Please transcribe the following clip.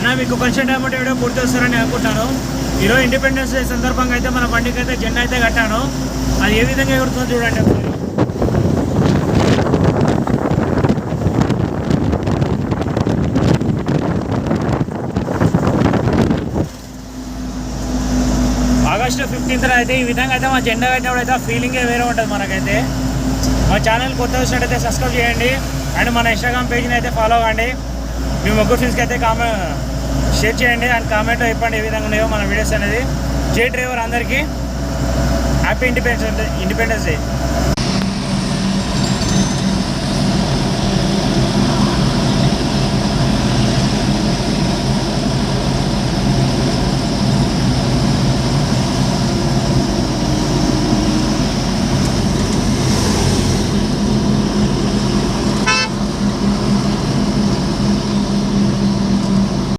అన్న మీకు కొంచెం టైం అంటే వీడియో పూర్తి వస్తారని అనుకుంటాను. ఈరోజు ఇండిపెండెన్స్ డే సందర్భంగా అయితే మన బండికి అయితే జెండా అయితే కట్టాను. అది ఏ విధంగా ఎగురుతుందో చూడండి ఒకసారి. ఆగస్టు 15th అయితే ఈ విధంగా అయితే మా జెండా కట్టినప్పుడు అయితే ఆ ఫీలింగే వేరే ఉంటుంది మనకైతే. మా ఛానల్ కొత్త వచ్చినట్టయితే సబ్స్క్రైబ్ చేయండి అండ్ మన ఇన్స్టాగ్రామ్ పేజ్ని అయితే ఫాలో అవ్వండి. మీ ముగ్గురు ఫ్రెండ్స్కి అయితే షేర్ చేయండి అండ్ కామెంట్లో చెప్పండి ఏ విధంగా ఉన్నాయో మన వీడియోస్ అనేది. జై డ్రైవర్ అందరికీ హ్యాపీ ఇండిపెండెన్స్ డే.